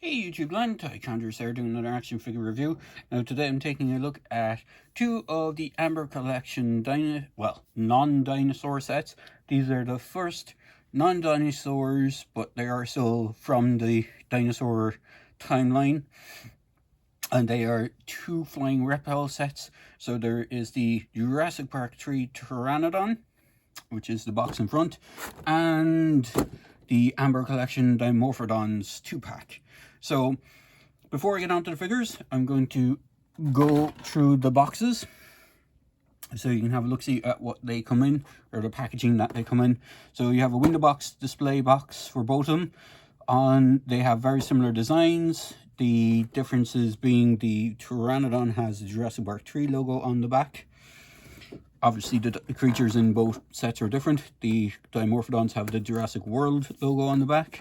Hey YouTube land, Conjurers here doing another action figure review. Now today I'm taking a look at two of the Amber Collection non-dinosaur sets. These are the first non-dinosaurs, but they are still from the dinosaur timeline. And they are two flying reptile sets. So there is the Jurassic Park 3 Pteranodon, which is the box in front, and the Amber Collection Dimorphodons 2-pack. So before I get on to the figures, I'm going to go through the boxes so you can have a look-see at what they come in, or the packaging that they come in. So you have a window box, display box for both of them. They have very similar designs. The differences being the Pteranodon has the Jurassic Park 3 logo on the back. Obviously, the creatures in both sets are different. The Dimorphodons have the Jurassic World logo on the back.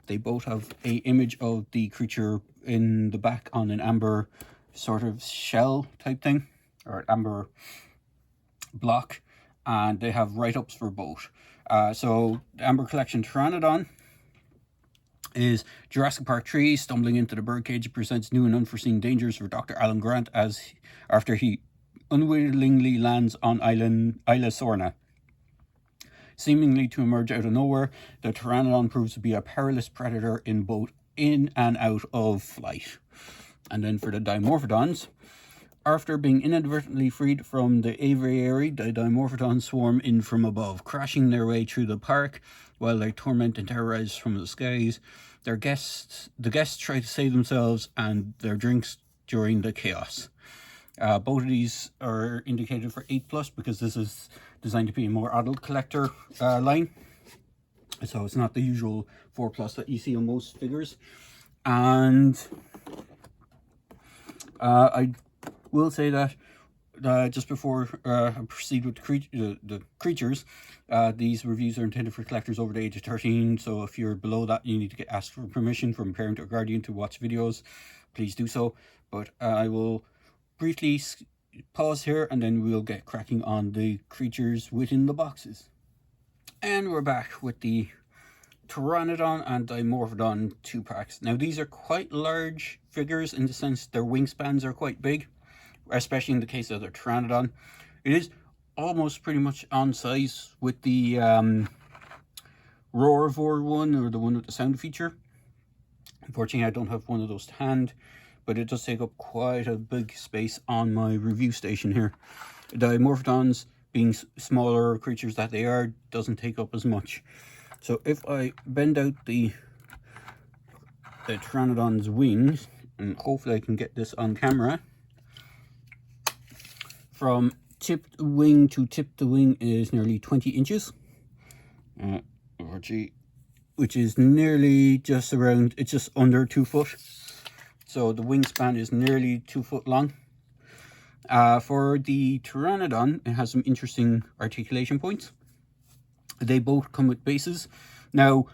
They both have an image of the creature in the back on an amber sort of shell type thing, or amber block, and they have write-ups for both. So the Amber Collection Teranodon is Jurassic Park 3 stumbling into the birdcage presents new and unforeseen dangers for Dr. Alan Grant after he unwittingly lands on Isla Sorna. Seemingly to emerge out of nowhere, the Pteranodon proves to be a perilous predator in both in and out of flight. And then for the Dimorphodons, after being inadvertently freed from the aviary, the Dimorphodons swarm in from above, crashing their way through the park while they torment and terrorize from the skies. The guests try to save themselves and their drinks during the chaos. Both of these are indicated for 8+ because this is designed to be a more adult collector line. So it's not the usual 4+ that you see on most figures. And I will say that just before I proceed with the creatures, these reviews are intended for collectors over the age of 13. So if you're below that, you need to ask for permission from a parent or guardian to watch videos. Please do so. But I will briefly pause here and then we'll get cracking on the creatures within the boxes. And we're back with the Teranodon and Dimorphodon 2-packs. Now these are quite large figures in the sense their wingspans are quite big, especially in the case of the Teranodon. It is almost pretty much on size with the Roarvor one, or the one with the sound feature. Unfortunately, I don't have one of those to hand, but it does take up quite a big space on my review station here. The Dimorphodons, being smaller creatures that they are, doesn't take up as much. So if I bend out the Teranodons wings, and hopefully I can get this on camera, from tip to wing to tip to wing is nearly 20 inches. Which is nearly just around, it's just under 2 foot. So the wingspan is nearly 2 foot long. For the Teranodon, it has some interesting articulation points. They both come with bases. Now,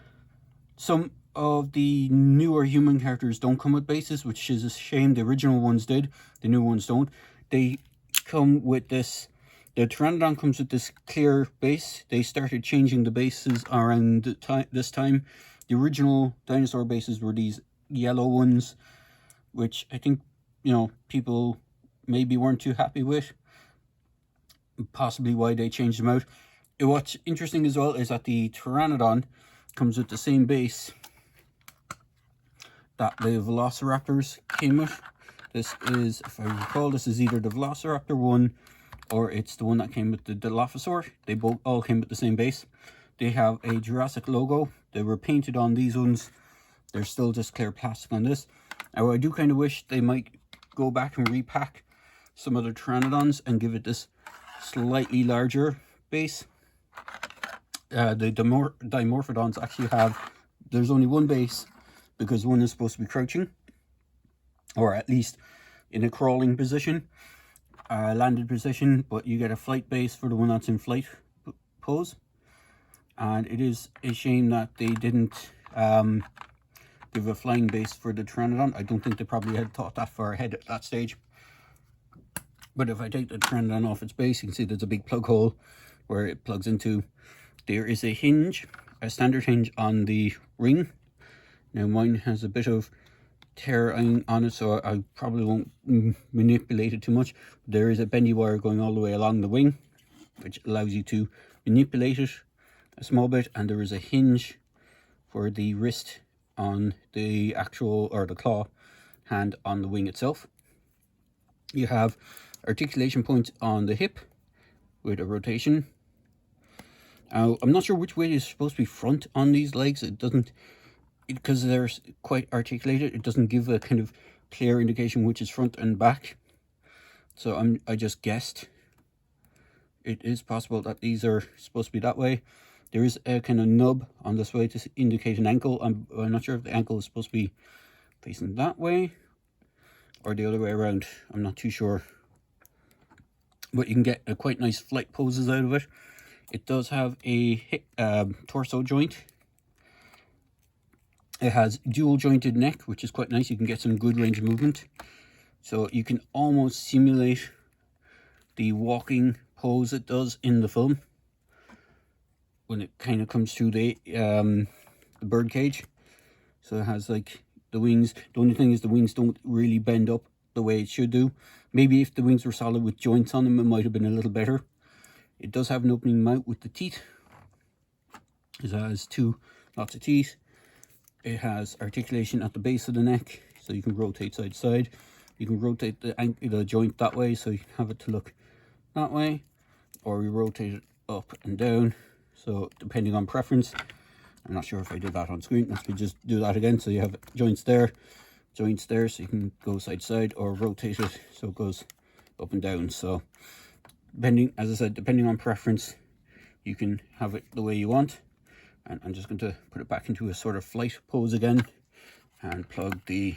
some of the newer human characters don't come with bases, which is a shame. The original ones did, the new ones don't. They come with this, the Teranodon comes with this clear base. They started changing the bases around this time. The original dinosaur bases were these yellow ones, which I think, people maybe weren't too happy with. Possibly why they changed them out. What's interesting as well is that the Teranodon comes with the same base that the Velociraptors came with. This is, if I recall, this is either the Velociraptor one or it's the one that came with the Dilophosaur. They both all came with the same base. They have a Jurassic logo. They were painted on these ones. They're still just clear plastic on this. Now I do kind of wish they might go back and repack some other Pteranodons and give it this slightly larger base. The Dimorphodons actually have, there's only one base because one is supposed to be crouching, or at least in a crawling position, landed position, but you get a flight base for the one that's in flight pose. And it is a shame that they didn't give a flying base for the Teranodon. I don't think they probably had thought that far ahead at that stage. But if I take the Teranodon off its base, you can see there's a big plug hole where it plugs into. There is a hinge, a standard hinge on the ring. Now mine has a bit of tear on it, so I probably won't manipulate it too much. There is a bendy wire going all the way along the wing, which allows you to manipulate it a small bit, and there is a hinge for the wrist on the actual, or the claw hand on the wing itself. You have articulation points on the hip with a rotation. I'm not sure which way is supposed to be front on these legs. It doesn't, because they're quite articulated, it doesn't give a kind of clear indication which is front and back. So I just guessed. It is possible that these are supposed to be that way. There is a kind of nub on this way to indicate an ankle. I'm not sure if the ankle is supposed to be facing that way or the other way around. I'm not too sure. But you can get a quite nice flight poses out of it. It does have a torso joint. It has dual jointed neck, which is quite nice. You can get some good range of movement. So you can almost simulate the walking pose it does in the film when it kind of comes through the bird cage. So it has like the wings. The only thing is the wings don't really bend up the way it should do. Maybe if the wings were solid with joints on them, it might have been a little better. It does have an opening mouth with the teeth. It has lots of teeth. It has articulation at the base of the neck, so you can rotate side to side. You can rotate the joint that way, so you can have it to look that way, or you rotate it up and down. So depending on preference, I'm not sure if I did that on screen. Let me just do that again. So you have joints there, so you can go side to side, or rotate it so it goes up and down. So depending, as I said, depending on preference, you can have it the way you want. And I'm just going to put it back into a sort of flight pose again and plug the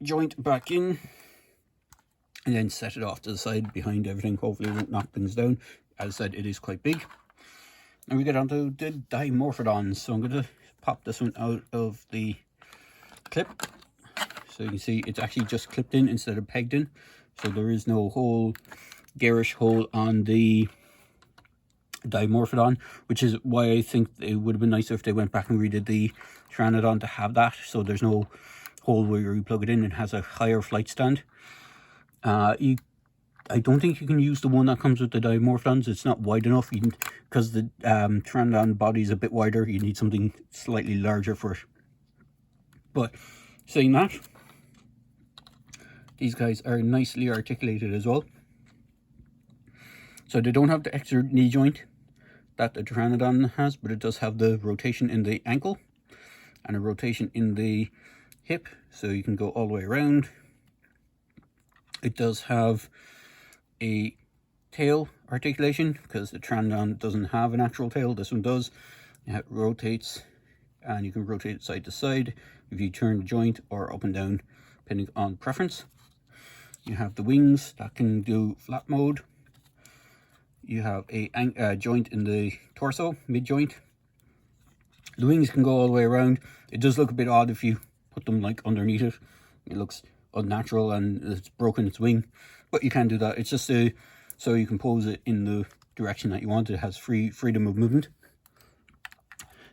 joint back in, and then set it off to the side behind everything. Hopefully it won't knock things down. As I said, it is quite big. Now we get on to the Dimorphodons. So I'm going to pop this one out of the clip. So you can see it's actually just clipped in instead of pegged in. So there is no hole, garish hole on the Dimorphodon, which is why I think it would have been nicer if they went back and redid the Teranodon to have that. So there's no hole where you plug it in. It has a higher flight stand. I don't think you can use the one that comes with the Dimorphodons. It's not wide enough, because the Pteranodon body is a bit wider. You need something slightly larger for it. But saying that, these guys are nicely articulated as well. So they don't have the extra knee joint that the Teranodon has, but it does have the rotation in the ankle and a rotation in the hip, so you can go all the way around. It does have a tail articulation, because the Teranodon doesn't have an actual tail. This one does. It rotates, and you can rotate it side to side if you turn the joint, or up and down depending on preference. You have the wings that can do flat mode. You have a joint in the torso, mid joint. The wings can go all the way around. It does look a bit odd if you put them like underneath it. It looks unnatural and it's broken its wing, but you can do that. It's just so you can pose it in the direction that you want. It has freedom of movement.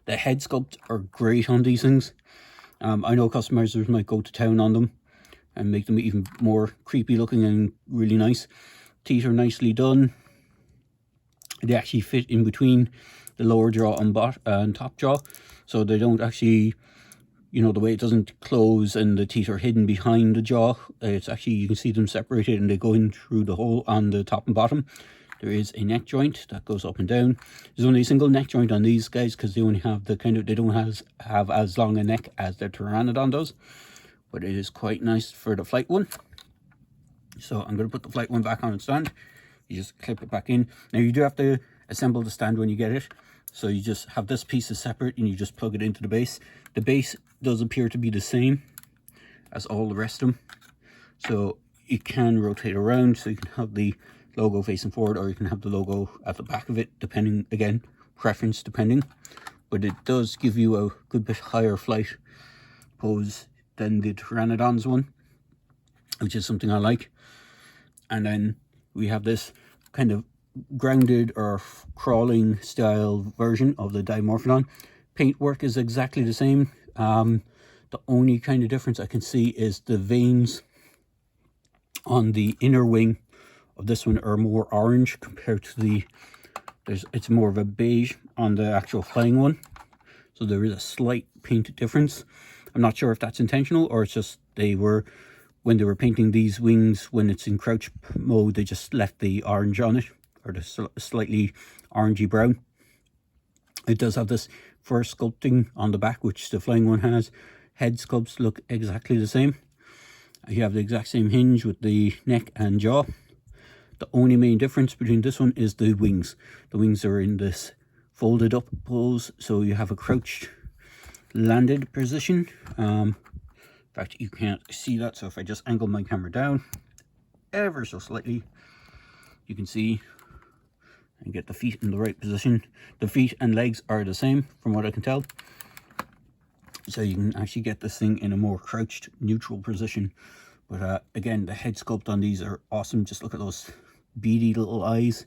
The head sculpt are great on these things. I know customizers might go to town on them and make them even more creepy looking and really nice. Teeth are nicely done. They actually fit in between the lower jaw and top jaw, so they don't actually, you know, the way it doesn't close and the teeth are hidden behind the jaw. It's actually, you can see them separated and they go in through the hole on the top and bottom. There is a neck joint that goes up and down. There's only a single neck joint on these guys because they only have the kind of, they don't have as long a neck as their Teranodon does, but it is quite nice for the flight one. So I'm going to put the flight one back on its stand. You just clip it back in. Now you do have to assemble the stand when you get it. So you just have this piece is separate and you just plug it into the base. The base does appear to be the same as all the rest of them. So it can rotate around, so you can have the logo facing forward, or you can have the logo at the back of it, depending, again, preference depending. But it does give you a good bit higher flight pose than the Pteranodons one, which is something I like. And then we have this kind of grounded or crawling style version of the Dimorphodon. Paintwork is exactly the same The only kind of difference I can see is the veins on the inner wing of this one are more orange compared to the, it's more of a beige on the actual flying one. So there is a slight paint difference. I'm not sure if that's intentional or it's just when they were painting these wings, when it's in crouch mode, they just left the orange on it, or the slightly orangey brown. It does have this fur sculpting on the back, which the flying one has. Head sculpts look exactly the same. You have the exact same hinge with the neck and jaw. The only main difference between this one is the wings. The wings are in this folded up pose, so you have a crouched landed position. In fact, you can't see that, so if I just angle my camera down ever so slightly, you can see and get the feet in the right position. The feet and legs are the same from what I can tell, so you can actually get this thing in a more crouched neutral position. But again, the head sculpt on these are awesome. Just look at those beady little eyes.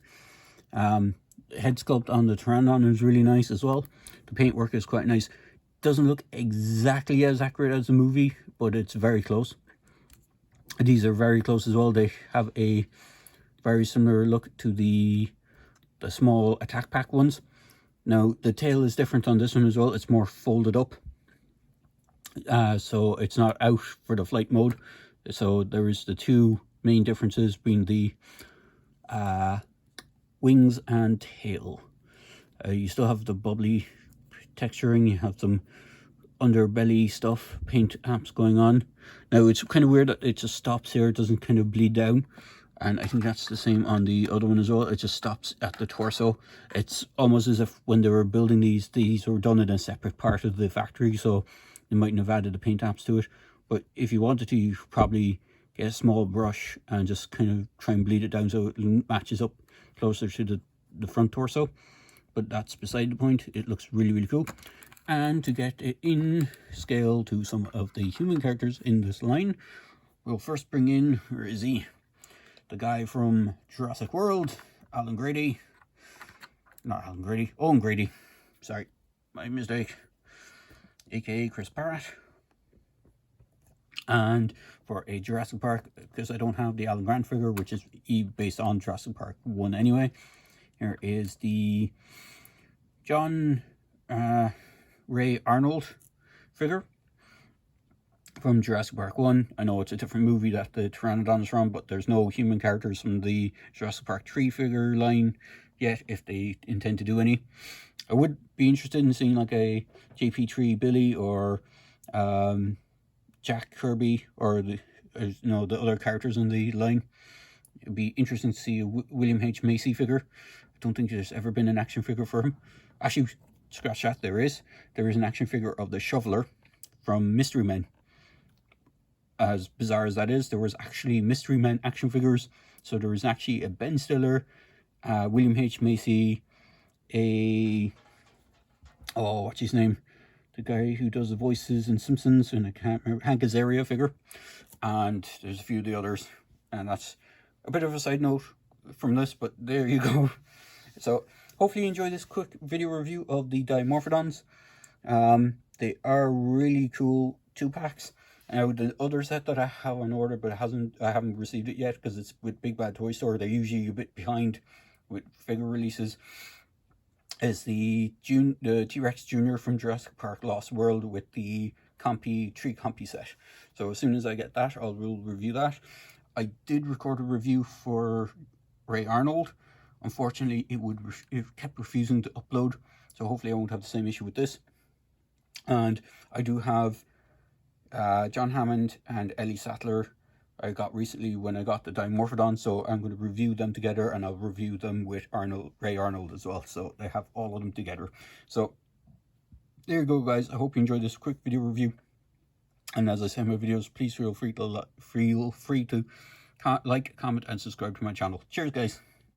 The head sculpt on the Teranodon is really nice as well. The paintwork is quite nice. Doesn't look exactly as accurate as the movie, but it's very close. These are very close as well. They have a very similar look to the small attack pack ones. Now the tail is different on this one as well. It's more folded up, so it's not out for the flight mode. So there is the two main differences being the wings and tail. You still have the bubbly texturing, you have some underbelly stuff, paint apps going on. Now it's kind of weird that it just stops here, it doesn't kind of bleed down, and I think that's the same on the other one as well. It just stops at the torso. It's almost as if when they were building these were done in a separate part of the factory, so they mightn't have added the paint apps to it. But if you wanted to, you could probably get a small brush and just kind of try and bleed it down so it matches up closer to the front torso. But that's beside the point. It looks really, really cool. And to get it in scale to some of the human characters in this line, we'll first bring in, where is he? The guy from Jurassic World, Alan Grady. Not Alan Grady, Owen Grady. Sorry, my mistake. AKA Chris Parrott. And for a Jurassic Park, because I don't have the Alan Grant figure, which is based on Jurassic Park 1 anyway, here is the John Ray Arnold figure from Jurassic Park 1. I know it's a different movie that the Pteranodon is from, but there's no human characters from the Jurassic Park 3 figure line yet, if they intend to do any. I would be interested in seeing like a JP3 Billy or Jack Kirby, or the other characters in the line. It'd be interesting to see a William H. Macy figure. I don't think there's ever been an action figure for him. Actually, scratch that, there is an action figure of the Shoveler from Mystery Men. As bizarre as that is, there was actually Mystery Men action figures. So there was actually a Ben Stiller, William H. Macy, what's his name? The guy who does the voices in Simpsons, and I can't remember, Hank Azaria figure. And there's a few of the others. And that's a bit of a side note from this, but there you go. So hopefully you enjoy this quick video review of the Dimorphodons. They are really cool 2-packs. Now the other set that I have on order, but I haven't received it yet because it's with Big Bad Toy Store. They're usually a bit behind with figure releases. Is the T-Rex Jr. from Jurassic Park Lost World with the tree compy set. So as soon as I get that, I will review that. I did record a review for Ray Arnold. Unfortunately, it kept refusing to upload, so hopefully I won't have the same issue with this. And I do have John Hammond and Ellie Sattler I got recently when I got the Dimorphodon, so I'm going to review them together, and I'll review them with Ray Arnold as well, so they have all of them together. So there you go, guys. I hope you enjoyed this quick video review, and as I say in my videos, please feel free to like, comment, and subscribe to my channel. Cheers, guys.